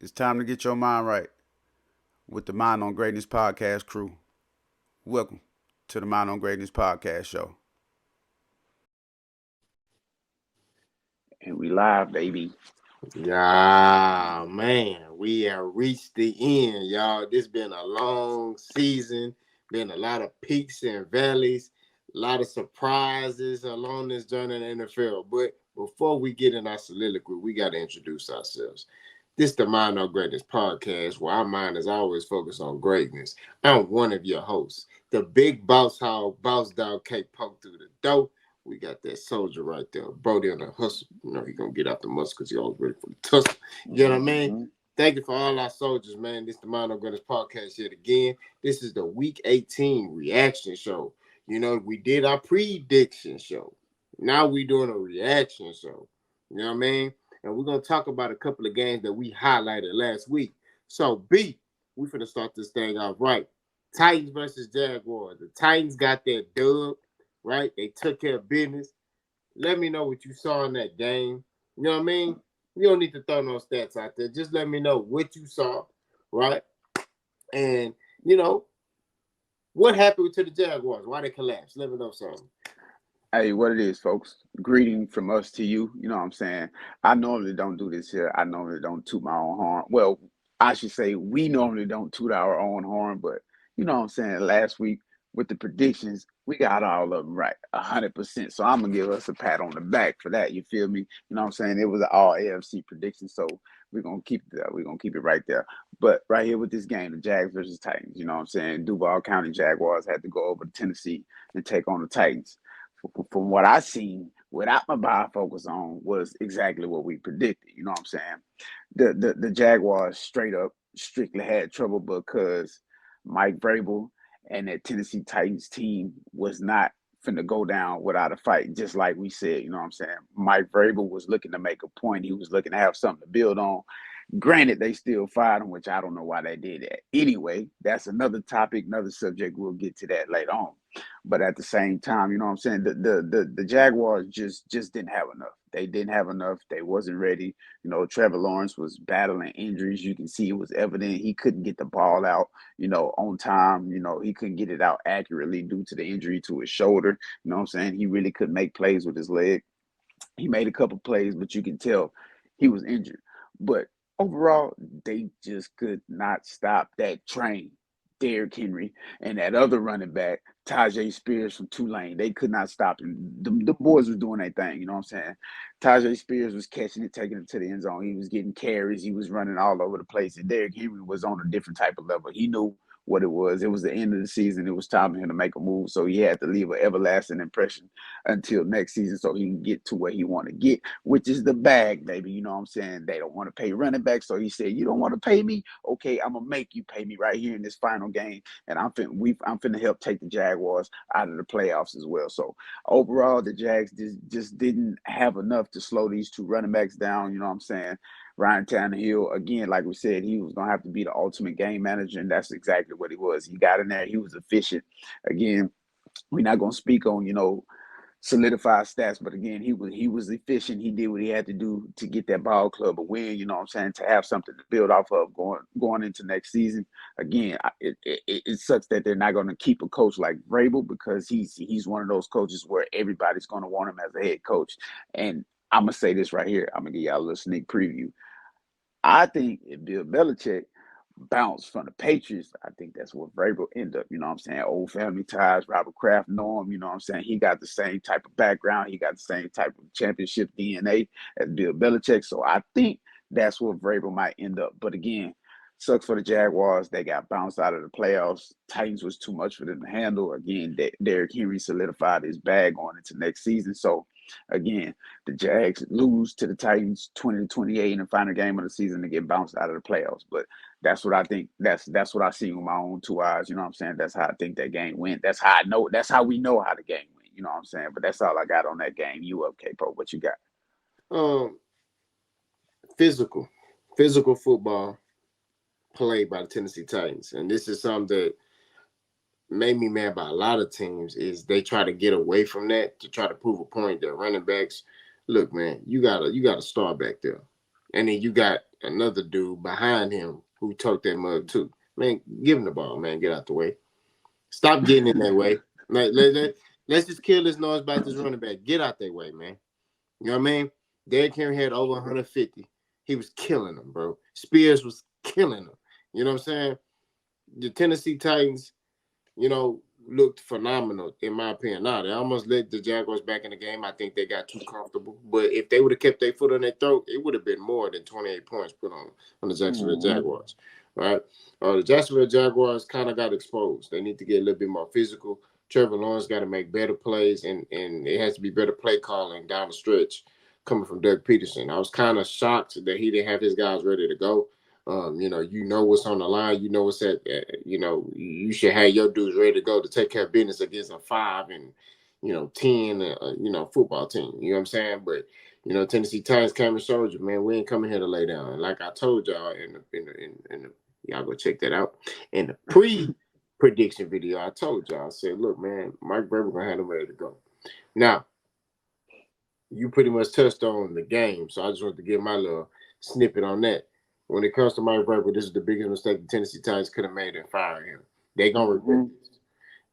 It's time to get your mind right with the Mind on Greatness podcast crew. Welcome to the Mind on Greatness podcast show. And we live, baby. Yeah, man, we have reached the end, y'all. This been a long season, been a lot of peaks and valleys, a lot of surprises along this journey in the NFL. But before we get in our soliloquy, we got to introduce ourselves. This is the Mind on Greatness podcast, where our mind is always focused on greatness. I'm one of your hosts, the big boss hog, boss dog can't poke through the door. We got that soldier right there. Brody on the hustle. You know, he going to get out the muscle because he always ready for the tussle. You know what I mean? Mm-hmm. Thank you for all our soldiers, man. This is the Mind on Greatness podcast yet again. This is the Week 18 reaction show. You know, we did our prediction show. Now we doing a reaction show. You know what I mean? And we're going to talk about a couple of games that we highlighted last week. So, B, we finna start this thing off right. Titans versus Jaguars. The Titans got that dub, right? They took care of business. Let me know what you saw in that game. You know what I mean? You don't need to throw no stats out there. Just let me know what you saw, right? And, you know, what happened to the Jaguars? Why they collapsed? Let me know something. Hey, what it is, folks? Greeting from us to you. You know what I'm saying? I normally don't do this here. I normally don't toot my own horn. Well, I should say we normally don't toot our own horn, but you know what I'm saying? Last week with the predictions, we got all of them right, 100%. So I'm gonna give us a pat on the back for that. You feel me? You know what I'm saying? It was an all AFC prediction, so we're gonna keep it right there. But right here with this game, the Jags versus Titans. You know what I'm saying? Duval County Jaguars had to go over to Tennessee and take on the Titans. From what I seen, without my bifocus on, was exactly what we predicted. You know what I'm saying? The Jaguars straight up strictly had trouble because Mike Vrabel and that Tennessee Titans team was not finna go down without a fight, just like we said. You know what I'm saying? Mike Vrabel was looking to make a point. He was looking to have something to build on. Granted, they still fired him, which I don't know why they did that. Anyway, that's another topic, another subject. We'll get to that later on. But at the same time, you know what I'm saying? The Jaguars just didn't have enough. They didn't have enough. They wasn't ready. You know, Trevor Lawrence was battling injuries. You can see it was evident. He couldn't get the ball out, you know, on time. You know, he couldn't get it out accurately due to the injury to his shoulder. You know what I'm saying? He really couldn't make plays with his leg. He made a couple plays, but you can tell he was injured. But overall, they just could not stop that train. Derrick Henry and that other running back, Tajay Spears from Tulane. They could not stop him. The boys was doing their thing, you know what I'm saying? Tajay Spears was catching it, taking it to the end zone. He was getting carries. He was running all over the place. And Derrick Henry was on a different type of level. He knew what it was. It was the end of the season. It was time for him to make a move. So he had to leave an everlasting impression until next season so he can get to where he want to get, which is the bag, baby. You know what I'm saying? They don't want to pay running back. So he said, you don't want to pay me? Okay, I'm going to make you pay me right here in this final game. And I'm finna help take the Jaguars out of the playoffs as well. So overall, the Jags just didn't have enough to slow these two running backs down. You know what I'm saying? Ryan Tannehill, again, like we said, he was going to have to be the ultimate game manager, and that's exactly what he was. He got in there. He was efficient. Again, we're not going to speak on, you know, solidified stats, but again, he was efficient. He did what he had to do to get that ball club a win. You know what I'm saying? To have something to build off of going into next season. Again, it sucks that they're not going to keep a coach like Vrabel because he's one of those coaches where everybody's going to want him as a head coach. And I'm gonna say this right here. I'm gonna give y'all a little sneak preview. I think if Bill Belichick bounced from the Patriots, I think that's what Vrabel ended up. You know what I'm saying? Old family ties. Robert Kraft know him. You know what I'm saying? He got the same type of background. He got the same type of championship DNA as Bill Belichick. So I think that's what Vrabel might end up. But again, sucks for the Jaguars. They got bounced out of the playoffs. Titans was too much for them to handle. Again, Derrick Henry solidified his bag going into next season. So again, the Jags lose to the Titans 20-28 in the final game of the season to get bounced out of the playoffs. But that's what I think. That's what I see with my own two eyes. You know what I'm saying? That's how I think that game went. That's how I know. That's how we know how the game went. You know what I'm saying? But that's all I got on that game. You up, K-Po? What you got? Um, physical, physical football played by the Tennessee Titans, and this is something that made me mad by a lot of teams. Is they try to get away from that to try to prove a point that running backs, look, man, you got a star back there. And then you got another dude behind him who took that mug too. Man, give him the ball, man. Get out the way. Stop getting in that way. Like, let's just kill this noise about this running back. Get out that way, man. You know what I mean? Derrick Henry had over 150. He was killing them, bro. Spears was killing them. You know what I'm saying? The Tennessee Titans, you know, looked phenomenal in my opinion. Now they almost let the Jaguars back in the game. I think they got too comfortable. But if they would have kept their foot on their throat, it would have been more than 28 points put on the Jacksonville Jaguars. Right? The Jacksonville Jaguars kind of got exposed. They need to get a little bit more physical. Trevor Lawrence got to make better plays, and it has to be better play calling down the stretch coming from Doug Peterson. I was kind of shocked that he didn't have his guys ready to go. You know what's on the line. You know what's you should have your dudes ready to go to take care of business against a 5 and 10 football team. You know what I'm saying? But Tennessee Titans came and showed you, man, we ain't coming here to lay down. And like I told y'all in the y'all go check that out in the pre-prediction video. I told y'all, I said, look, man, Mike Vrabel gonna have them ready to go. Now, you pretty much touched on the game, so I just want to give my little snippet on that. When it comes to Mike Vrabel, this is the biggest mistake the Tennessee Titans could have made in firing him. They gonna regret this.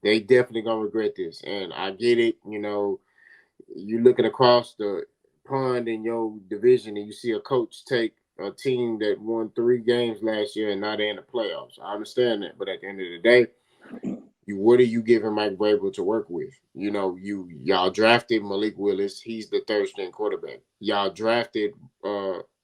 They definitely gonna regret this, and I get it. You looking across the pond in your division, and you see a coach take a team that won 3 games last year, and now they're in the playoffs. I understand that, but at the end of the day, what are you giving Mike Vrabel to work with? Y'all drafted Malik Willis. He's the third string quarterback. Y'all drafted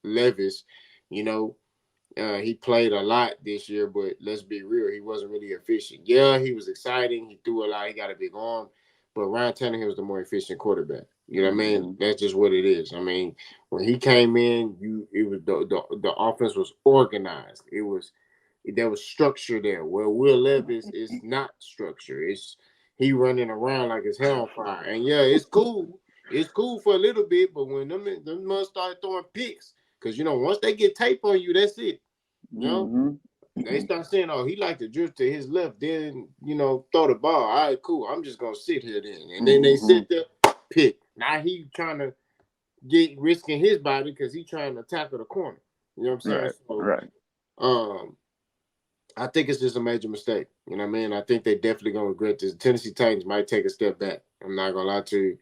Levis. He played a lot this year, but let's be real, he wasn't really efficient. Yeah, he was exciting. He threw a lot. He got a big arm, but Ryan Tannehill was the more efficient quarterback. You know what I mean? That's just what it is. I mean, when he came in, it was the offense was organized. There was structure there. Where Will Levis is not structure. He running around like his hair on fire. And yeah, it's cool. It's cool for a little bit, but when them must start throwing picks, because once they get tape on you, that's it. They start saying, "Oh, he like to drift to his left, then throw the ball." All right, cool. I'm just gonna sit here then, and then they sit there, pick. Now he trying to get risking his body because he trying to tackle the corner. You know what I'm saying? Right. I think it's just a major mistake. You know what I mean? I think they definitely gonna regret this. The Tennessee Titans might take a step back. I'm not gonna lie to you.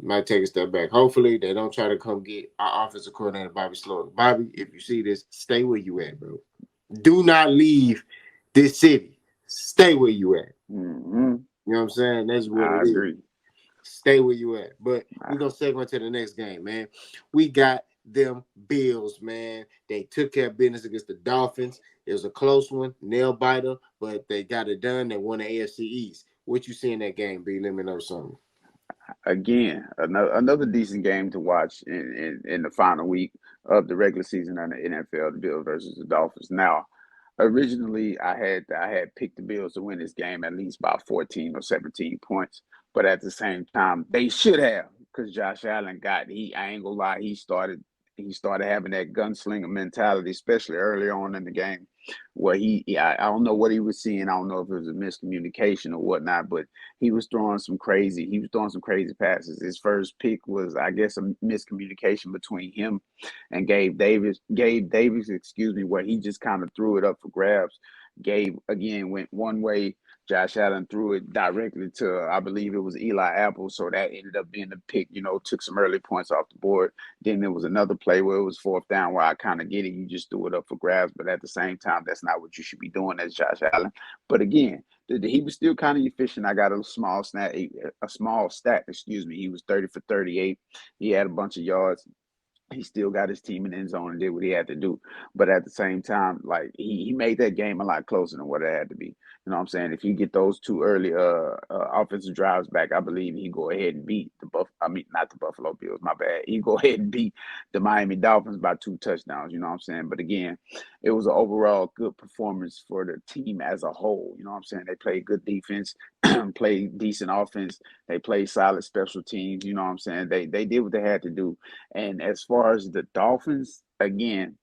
Might take a step back. Hopefully, they don't try to come get our offensive coordinator, Bobby Sloan. Bobby, if you see this, stay where you at, bro. Do not leave this city. Stay where you at. You know what I'm saying? That's what I it agree. is. Stay where you at. But we're going to segue to the next game, man. We got them Bills, man. They took care of business against the Dolphins. It was a close one, nail biter, but they got it done. They won the AFC East. What you see in that game, B? Let me know something. Again, another decent game to watch in the final week of the regular season on the NFL, the Bills versus the Dolphins. Now, originally I had picked the Bills to win this game at least by 14 or 17 points, but at the same time they should have, because Josh Allen I ain't gonna lie, he started having that gunslinger mentality, especially early on in the game, where I don't know what he was seeing. I don't know if it was a miscommunication or whatnot, but he was throwing some crazy passes. His first pick was, I guess, a miscommunication between him and Gabe Davis, excuse me, where he just kind of threw it up for grabs. Gabe again went one way. Josh Allen threw it directly to, I believe it was Eli Apple, so that ended up being the pick. Took some early points off the board. Then there was another play where it was fourth down, where I kind of get it. You just threw it up for grabs, but at the same time, that's not what you should be doing as Josh Allen. But again, he was still kind of efficient. I got a small stat. Excuse me. He was 30 for 38. He had a bunch of yards. He still got his team in the end zone and did what he had to do. But at the same time, like he made that game a lot closer than what it had to be. You know what I'm saying? If he get those 2 early offensive drives back, I believe he go ahead and beat not the Buffalo Bills, my bad. He go ahead and beat the Miami Dolphins by 2 touchdowns. You know what I'm saying? But again, it was an overall good performance for the team as a whole. You know what I'm saying? They played good defense, played decent offense. They played solid special teams. You know what I'm saying? They did what they had to do. And as far as the Dolphins, again,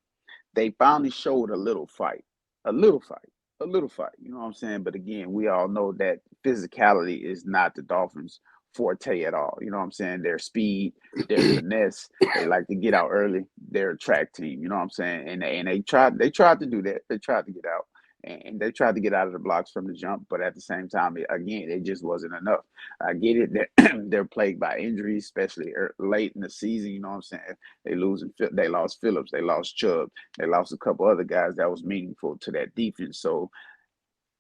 they finally showed a little fight, a little fight, a little fight. You know what I'm saying? But again, we all know that physicality is not the Dolphins' forte at all. You know what I'm saying? Their speed, their finesse. They like to get out early. They're a track team. You know what I'm saying? And they tried to do that. They tried to get out. And they tried to get out of the blocks from the jump, but at the same time, again, it just wasn't enough. I get it that they're plagued by injuries, especially late in the season. You know what I'm saying? They lost Phillips, they lost Chubb, they lost a couple other guys that was meaningful to that defense. So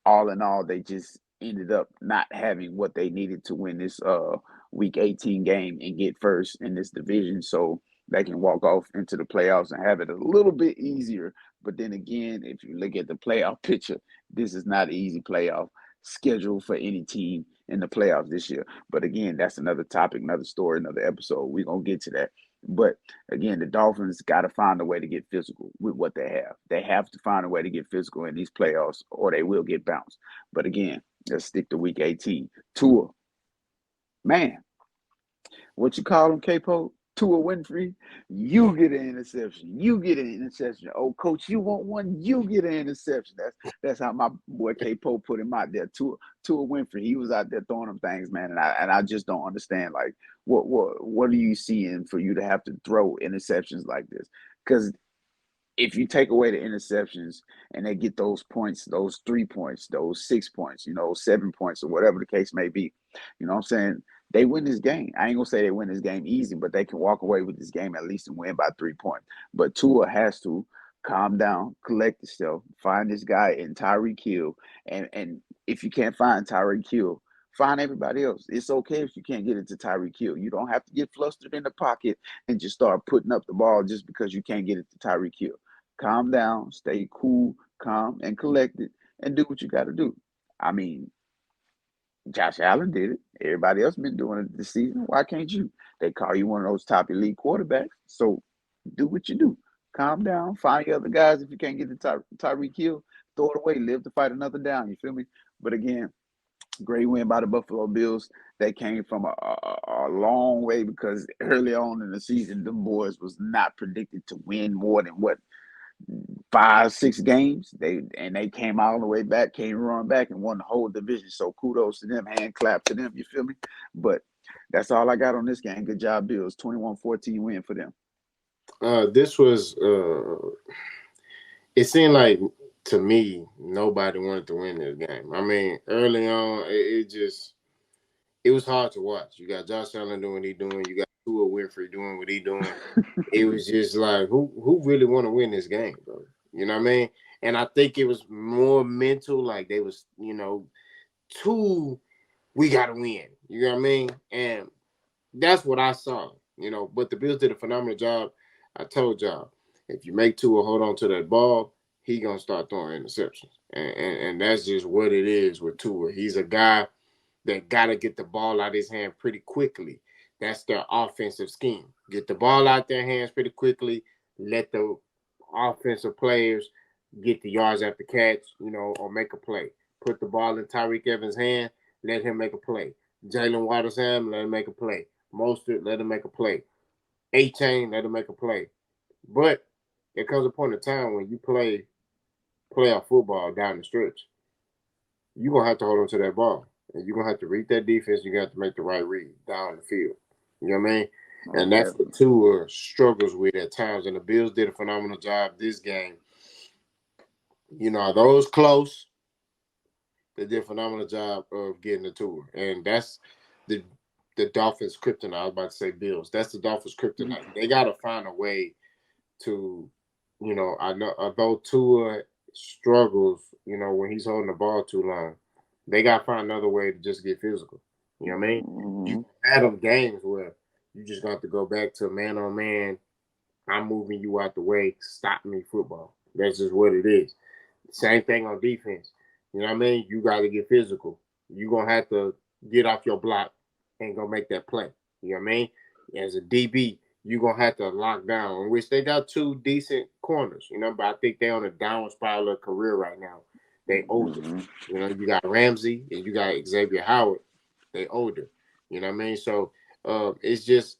all in all, they just ended up not having what they needed to win this week 18 game and get first in this division so they can walk off into the playoffs and have it a little bit easier. But then again, if you look at the playoff picture, this is not an easy playoff schedule for any team in the playoffs this year. But again, that's another topic, another story, another episode. We're gonna get to that. But again, the Dolphins got to find a way to get physical with what they have. They have to find a way to get physical in these playoffs, or they will get bounced. But again, let's stick to Week 18. Tua, man, what you call him, Capo? Tua Winfrey, you get an interception. You get an interception. Oh, coach, you want one? You get an interception. That's how my boy Capo put him out there. Tua Winfrey, he was out there throwing them things, man. And I just don't understand, like, what are you seeing for you to have to throw interceptions like this? Because if you take away the interceptions and they get those points, those 3 points, those 6 points, 7 points, or whatever the case may be, you know what I'm saying? They win this game. I ain't gonna say they win this game easy, but they can walk away with this game at least and win by 3 points. But Tua has to calm down, collect himself, find this guy in Tyreek Hill, and if you can't find Tyreek Hill, find everybody else. It's okay if you can't get it to Tyreek Hill. You don't have to get flustered in the pocket and just start putting up the ball just because you can't get it to Tyreek Hill. Calm down, stay cool, calm, and collected, and do what you got to do. I mean, Josh Allen did it. Everybody else been doing it this season. Why can't you? They call you one of those top elite quarterbacks. So do what you do. Calm down. Find your other guys. If you can't get the Tyreek Hill, throw it away. Live to fight another down. You feel me? But again, great win by the Buffalo Bills. They came from a long way because early on in the season, the boys was not predicted to win more than what 5, 6 games. They came all the way back, came run back and won the whole division. So kudos to them, hand clap to them, you feel me? But that's all I got on this game. Good job, Bills. 21-14 win for them. This was it seemed like to me nobody wanted to win this game. I mean, early on it was hard to watch. You got Josh Allen doing what he doing, you got Tua Winfrey doing what he doing. It was just like who really want to win this game, bro? You know what I mean? And I think it was more mental, like they was, we gotta win. You know what I mean? And that's what I saw, But the Bills did a phenomenal job. I told y'all, if you make Tua hold on to that ball, he gonna start throwing interceptions, and that's just what it is with Tua. He's a guy that gotta get the ball out of his hand pretty quickly. That's their offensive scheme. Get the ball out their hands pretty quickly. Let the offensive players get the yards after catch, or make a play. Put the ball in Tyreek Evans' hand. Let him make a play. Jalen Waddle's hand. Let him make a play. Mostert, let him make a play. A-Chain, let him make a play. But there comes a point in time when you play playoff football down the stretch, you're going to have to hold on to that ball. And you're going to have to read that defense. You're going to have to make the right read down the field. You know what I mean? And that's what Tua struggles with at times. And the Bills did a phenomenal job this game. Those close, they did a phenomenal job of getting the Tua. And that's the Dolphins' kryptonite. I was about to say Bills. That's the Dolphins' kryptonite. They got to find a way to, I know, although Tua struggles, when he's holding the ball too long, they got to find another way to just get physical. You know what I mean? Mm-hmm. You had them games where you just got to go back to man on man. I'm moving you out the way. Stop me football. That's just what it is. Same thing on defense. You know what I mean? You got to get physical. You're going to have to get off your block and go make that play. You know what I mean? As a DB, you're going to have to lock down, in which they got 2 decent corners, but I think they're on a downward spiral of career right now. They older. Mm-hmm. You got Ramsey and you got Xavier Howard. They older. You know what I mean? So it's just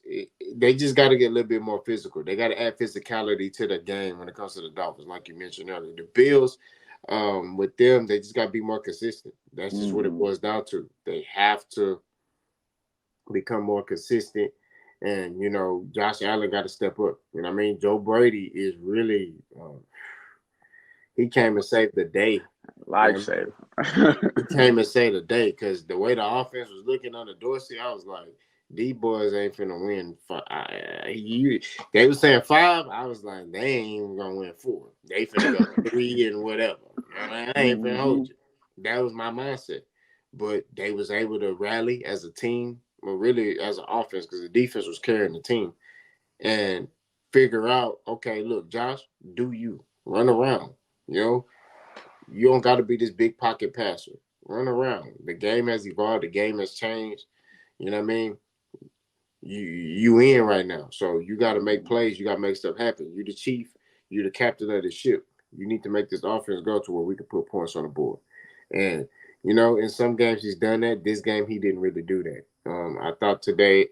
they just got to get a little bit more physical. They got to add physicality to the game when it comes to the Dolphins, like you mentioned earlier. The Bills, with them, they just got to be more consistent. That's just what it boils down to. They have to become more consistent. And, Josh Allen got to step up. You know what I mean? Joe Brady is really, he came and saved the day. Lifesaver. He came and saved the day because the way the offense was looking under Dorsey, I was like, these boys ain't finna win. They was saying 5. I was like, they ain't even gonna win 4. They finna go 3 and whatever. I ain't finna hold you. That was my mindset. But they was able to rally as a team, or really as an offense, because the defense was carrying the team, and figure out, okay, look, Josh, do you run around? You don't got to be this big pocket passer. Run around. The game has evolved. The game has changed. You know what I mean? You in right now. So you got to make plays. You got to make stuff happen. You the chief. You the captain of the ship. You need to make this offense go to where we can put points on the board. And, in some games he's done that. This game he didn't really do that. I thought today,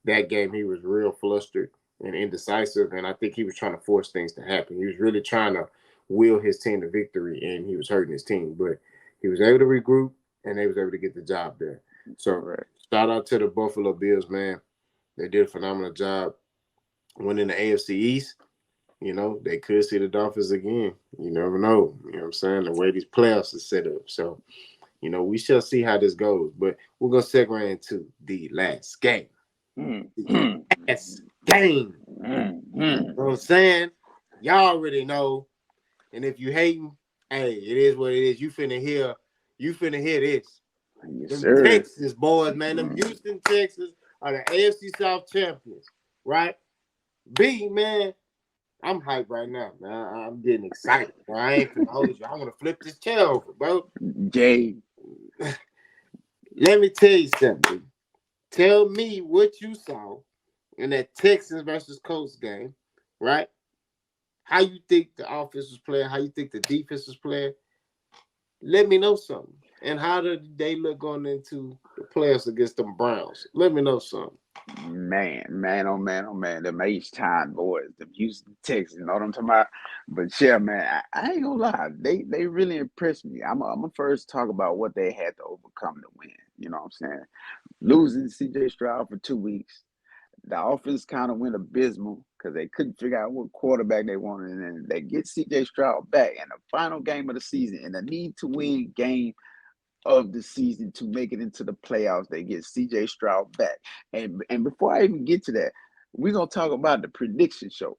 that game he was real flustered and indecisive. And I think he was trying to force things to happen. He was really trying to will his team to victory, and he was hurting his team. But he was able to regroup, and they was able to get the job there. So shout out to the Buffalo Bills, man. They did a phenomenal job winning the AFC East. They could see the Dolphins again. You never know. You know what I'm saying? The way these playoffs are set up. So, we shall see how this goes. But we're going to segue into the last game. The last game. You know what I'm saying? Y'all already know. And if you hating, hey, it is what it is. You finna hear this. Yes, Them sir. Texas boys, man. Them Houston Texans are the AFC South champions, right? B, man, I'm hyped right now, man. I'm getting excited. Bro. I ain't finna hold you. I want to flip this chair over, bro. Jay. Let me tell you something. Tell me what you saw in that Texans versus Colts game, right? How you think the offense was playing, how you think the defense was playing. Let me know something. And how did they look going into the playoffs against them Browns? Let me know something. Man, oh man, them H-time boys, them Houston Texans, you know what I'm talking about? But yeah, man, I ain't gonna lie, they really impressed me. I'm gonna first talk about what they had to overcome to win. You know what I'm saying? Losing C.J. Stroud for 2 weeks, the offense kind of went abysmal because they couldn't figure out what quarterback they wanted, and then they get C.J. Stroud back in the final game of the season in a need to win game of the season to make it into the playoffs. They get CJ Stroud back. And before I even get to that, we're gonna talk about the prediction show.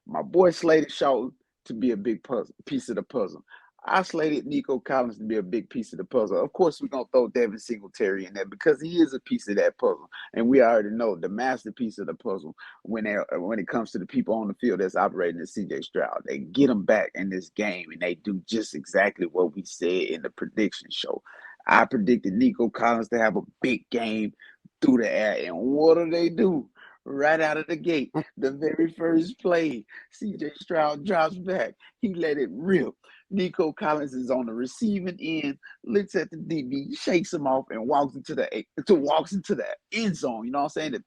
My boy slated Shaw to be a big piece of the puzzle. I slated Nico Collins to be a big piece of the puzzle. Of course, we're gonna throw Devin Singletary in there because he is a piece of that puzzle, and we already know the masterpiece of the puzzle when it comes to the people on the field that's operating as C.J. Stroud. They get them back in this game, and they do just exactly what we said in the prediction show. I predicted Nico Collins to have a big game through the air, and what do? Right out of the gate, the very first play, CJ Stroud drops back. He let it rip. Nico Collins is on the receiving end, looks at the DB, shakes him off, and walks into the end zone. You know what I'm saying? If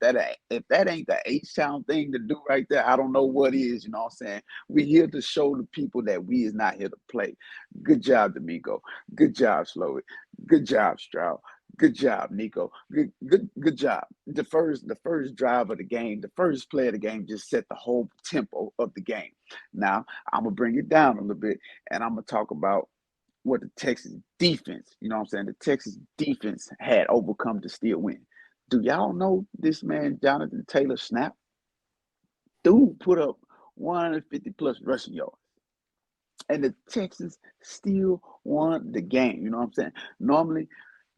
that ain't the H-Town thing to do right there, I don't know what is. You know what I'm saying? We here to show the people that we is not here to play. Good job, D'Amico. Good job, Slowy. Good job, Stroud. Good job, Nico. Good job. The first drive of the game, the first play of the game just set the whole tempo of the game. Now, I'm gonna bring it down a little bit and I'm gonna talk about what the Texas defense, you know what I'm saying? The Texas defense had overcome to still win. Do y'all know this man, Jonathan Taylor Snap? Dude put up 150 plus rushing yards. And the Texans still won the game. You know what I'm saying? Normally,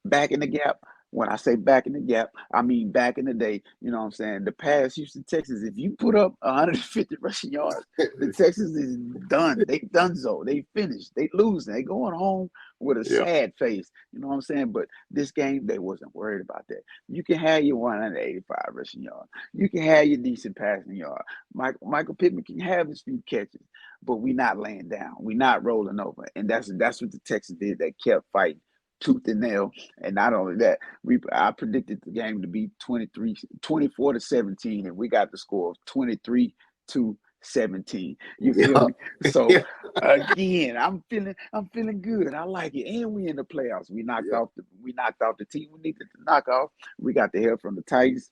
back in the gap. When I say back in the gap, I mean back in the day. You know what I'm saying? The past Houston Texans, if you put up 150 rushing yards, the Texans is done. They done so. They finished. They losing. They going home with a sad face. You know what I'm saying? But this game, they wasn't worried about that. You can have your 185 rushing yards. You can have your decent passing yard. Michael Pittman can have his few catches, but we not laying down. We not rolling over. And that's what the Texans did. They kept fighting tooth and nail. And not only that, I predicted the game to be 24-17, and we got the score of 23-17. You feel me? So Again, I'm feeling good. I like it. And we in the playoffs. Yeah. We knocked off the team we needed to knock off. We got the help from the Titans.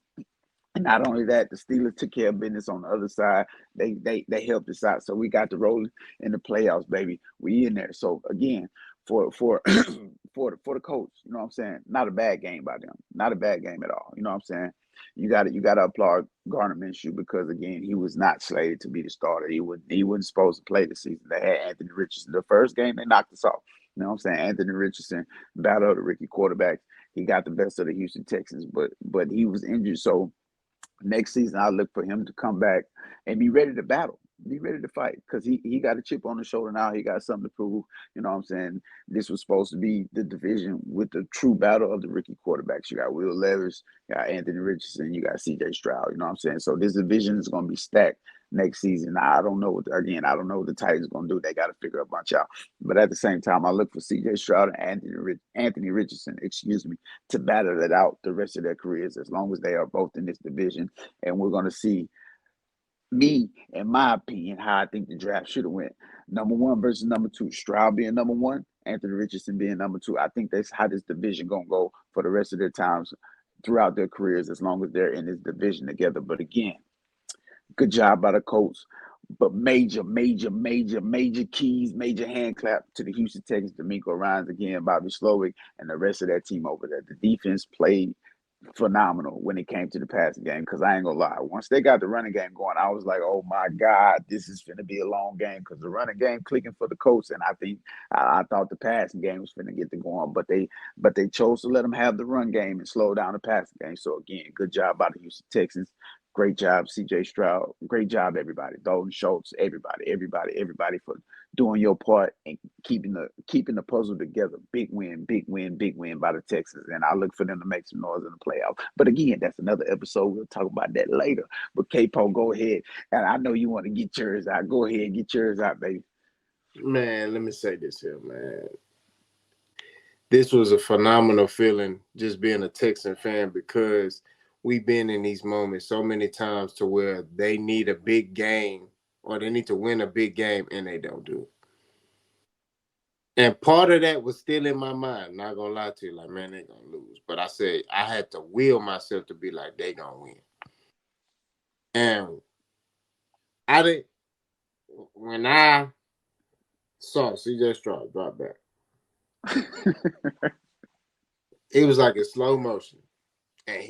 And not only that, the Steelers took care of business on the other side. They helped us out. So we got to roll in the playoffs, baby. We in there. So again, for for the Colts, you know what I'm saying? Not a bad game by them. Not a bad game at all. You know what I'm saying? You gotta applaud Garner Minshew because again, he was not slated to be the starter. He wasn't supposed to play the season. They had Anthony Richardson. The first game they knocked us off. You know what I'm saying? Anthony Richardson, battle of the rookie quarterbacks. He got the best of the Houston Texans, but he was injured. So next season, I look for him to come back and be ready to battle, be ready to fight because he got a chip on the shoulder now. He got something to prove. You know what I'm saying? This was supposed to be the division with the true battle of the rookie quarterbacks. You got Will Levis, you got Anthony Richardson, you got C.J. Stroud. You know what I'm saying? So this division is going to be stacked next season. Now, I don't know I don't know what the Titans going to do. They got to figure a bunch out. But at the same time, I look for C.J. Stroud and Anthony Richardson, excuse me, to battle it out the rest of their careers as long as they are both in this division. And we're going to see me, in my opinion, how I think the draft should have went. Number one versus number two. Stroud being number one, Anthony Richardson being number two. I think that's how this division gonna go for the rest of their times throughout their careers, as long as they're in this division together. But again, good job by the Colts. But major keys, major hand clap to the Houston Texans, D'Amico Ryans again, Bobby Slowick, and the rest of that team over there. The defense played phenomenal when it came to the passing game because I ain't gonna lie. Once they got the running game going, I was like, oh my God, this is gonna be a long game because the running game clicking for the Colts, and I thought the passing game was gonna get to going, but they chose to let them have the run game and slow down the passing game. So again, good job by the Houston Texans. Great job, C.J. Stroud. Great job, everybody. Dalton Schultz, everybody for doing your part and keeping the puzzle together. Big win, big win, big win by the Texans. And I look for them to make some noise in the playoffs. But again, that's another episode. We'll talk about that later. But K-Po, go ahead. And I know you want to get yours out. Go ahead and get yours out, baby. Man, let me say this here, man. This was a phenomenal feeling just being a Texan fan because we've been in these moments so many times to where they need a big game or they need to win a big game and they don't do it. And part of that was still in my mind. Not gonna lie to you, like, man, they gonna lose. But I said I had to will myself to be like, they gonna win. And I didn't when I saw CJ Stroud drop back, it was like in slow motion. And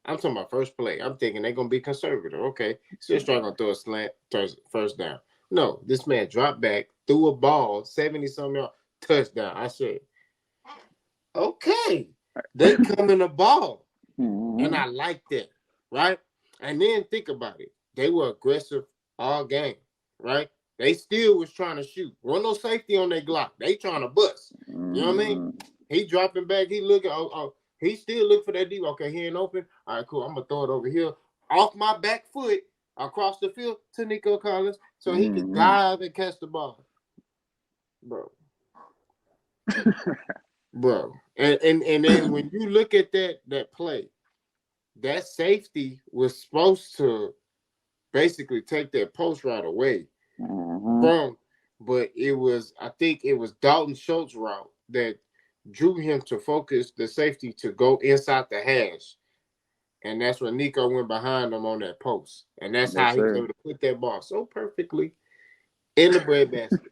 I'm talking about first play. I'm thinking they're gonna be conservative. Okay. CJ Stroud gonna throw a slant, first down. No, this man dropped back, threw a ball, 70-something yards, touchdown. I said, okay, they coming the ball. And I like that, right? And then think about it. They were aggressive all game, right? They still was trying to shoot. Wasn't no safety on their Glock. They trying to bust. You know what I mean? He dropping back. He looking. He still looking for that deep. Okay, he ain't open. All right, cool. I'm gonna throw it over here off my back foot across the field to Nico Collins so he can dive and catch the ball, bro. Bro, and then when you look at that play, that safety was supposed to basically take that post right away from, but I think it was Dalton Schultz route that drew him to focus the safety to go inside the hash. And that's when Nico went behind him on that post. And that's how he was able to put that ball so perfectly in the breadbasket.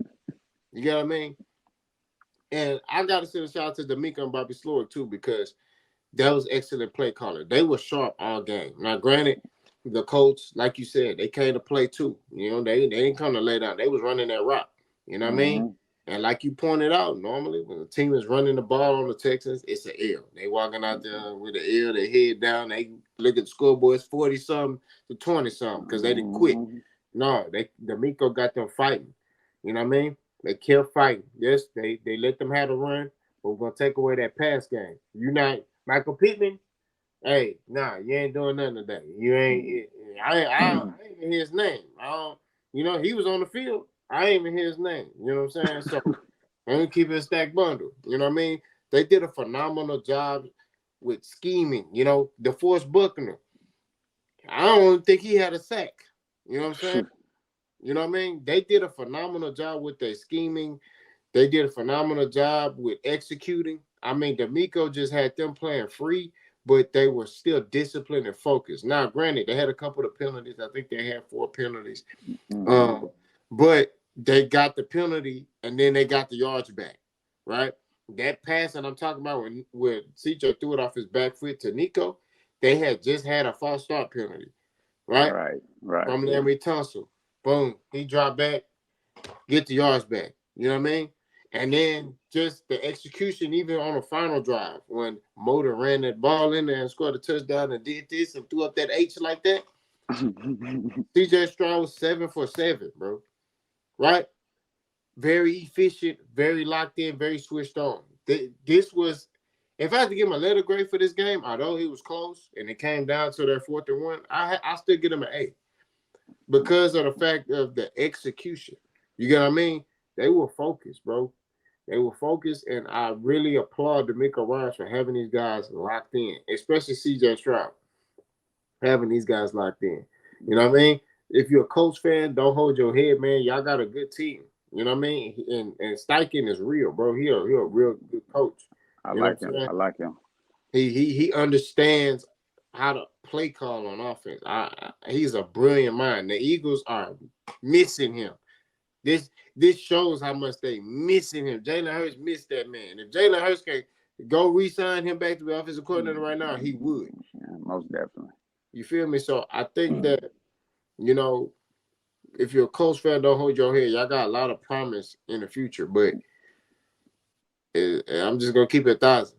You get what I mean? And I got to send a shout out to D'Amico and Bobby Slowick too, because that was excellent play calling. They were sharp all game. Now, granted, the Colts, like you said, they came to play too. You know, they didn't come to lay down. They was running that rock. You know what I mean? And like you pointed out, normally when the team is running the ball on the Texans, it's an L. They walking out there with the L, their head down. They look at the scoreboard, it's 40-something to 20-something because they didn't quit. No, D'Amico got them fighting. You know what I mean? They kept fighting. Yes, they let them have a run, but we're going to take away that pass game. You not Michael Pittman, hey, nah, you ain't doing nothing today. You ain't. I ain't even hear his name. He was on the field. I ain't even hear his name. You know what I'm saying? So I'm gonna keep it a stack bundle. You know what I mean? They did a phenomenal job with scheming. You know, DeForest Buckner. I don't think he had a sack. You know what I'm saying? You know what I mean? They did a phenomenal job with their scheming. They did a phenomenal job with executing. I mean, D'Amico just had them playing free, but they were still disciplined and focused. Now, granted, they had a couple of penalties. I think they had 4 penalties. Mm-hmm. But they got the penalty and then they got the yards back, right? That pass that I'm talking about when CJ threw it off his back foot to Nico, they had just had a false start penalty, right? Right. From Larry Tunsil. Boom. He dropped back, get the yards back. You know what I mean? And then just the execution, even on the final drive, when Motor ran that ball in there and scored a touchdown and did this and threw up that H like that. CJ Stroud was 7 for 7, bro. Right? Very efficient, very locked in, very switched on. This was, if I had to give him a letter grade for this game, although he was close and it came down to their 4th and 1, I still give him an A because of the fact of the execution. You get what I mean? They were focused, bro. They were focused, and I really applaud D'Amico Ryans for having these guys locked in, especially CJ Stroud, having these guys locked in. You know what I mean? If you're a Colts fan, don't hold your head, man. Y'all got a good team. You know what I mean? And Steichen is real, bro. He a real good coach. I You know like what I'm him. saying? I like him. He understands how to play call on offense. He's a brilliant mind. The Eagles are missing him. This shows how much they missing him. Jalen Hurts missed that man. If Jalen Hurts can go re-sign him back to the offensive coordinator right now, he would. Yeah, most definitely. You feel me? So I think that, you know, if you're a Colts fan, don't hold your head. Y'all got a lot of promise in the future, but I'm just gonna keep it 1,000.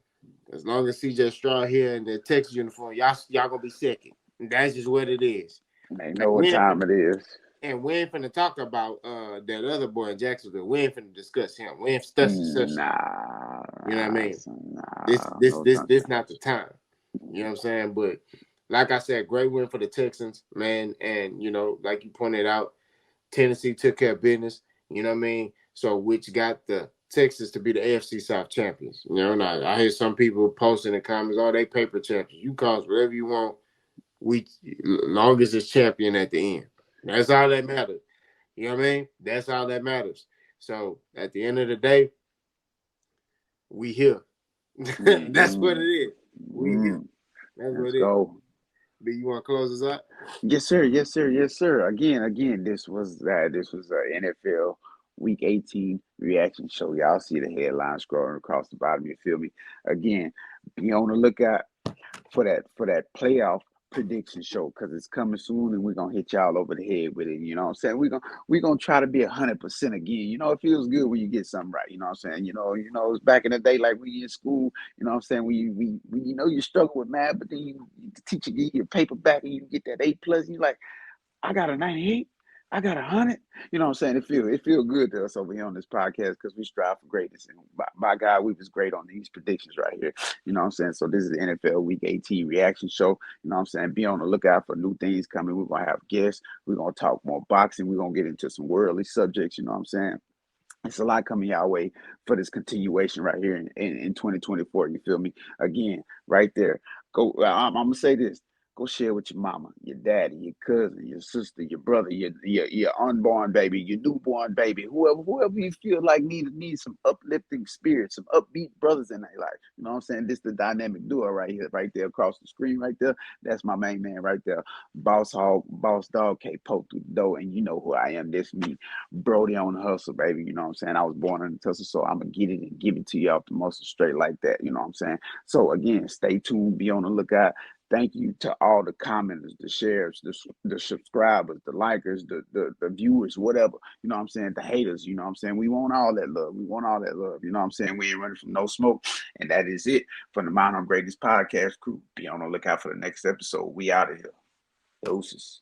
As long as CJ Stroud here in the Texas uniform, y'all gonna be second. That's just what it is. They And know what we ain't time finna, it is. and we ain't finna talk about that other boy in Jacksonville. We ain't finna discuss him. We ain't discussing him. Nah, You know what I mean? no time. This not the time. You know what I'm saying? But like I said, great win for the Texans, man. And you know, like you pointed out, Tennessee took care of business. You know what I mean? So which got the Texans to be the AFC South champions. You know, and I hear some people posting in the comments, "Oh, they paper champions. You call us whatever you want. We long as it's champion at the end. That's all that matters. You know what I mean? That's all that matters. So at the end of the day, we here. That's what it is. We here. That's Let's what it is. go. B, you want to close us out? Yes, sir. Yes, sir. Yes, sir. Again. This was that. This was a NFL Week 18 reaction show. Y'all see the headline scrolling across the bottom. You feel me? Again, be on the lookout for that playoff prediction show because it's coming soon and we're gonna hit y'all over the head with it. You know what I'm saying? We're gonna try to be 100% again. You know, it feels good when you get something right. You know what I'm saying? It's back in the day like we in school. You know what I'm saying? We you struggle with math, but then the teacher give you your paper back and you get that A+. You like, I got a 98. I got 100. You know what I'm saying? It feel good to us over here on this podcast because we strive for greatness. And by God, we was great on these predictions right here. You know what I'm saying? So this is the NFL Week 18 reaction show. You know what I'm saying? Be on the lookout for new things coming. We're gonna have guests. We're gonna talk more boxing. We're gonna get into some worldly subjects. You know what I'm saying? It's a lot coming your way for this continuation right here in 2024. You feel me? Again, right there. Go. I'm gonna say this. Go share with your mama, your daddy, your cousin, your sister, your brother, your unborn baby, your newborn baby, whoever you feel like needs some uplifting spirit, some upbeat brothers in their life. You know what I'm saying? This is the dynamic duo right here, right there across the screen, right there. That's my main man right there. Boss Hog, Boss Dog can't poke through the door, and you know who I am. This me. Brody on the hustle, baby. You know what I'm saying? I was born in the tussle, so I'm gonna get it and give it to you off the muscle straight like that. You know what I'm saying? So again, stay tuned, be on the lookout. Thank you to all the commenters, the shares, the subscribers, the likers, the viewers, whatever. You know what I'm saying? The haters, you know what I'm saying? We want all that love. We want all that love. You know what I'm saying? We ain't running from no smoke. And that is it from the Mind on Greatness podcast crew. Be on the lookout for the next episode. We out of here. Doses.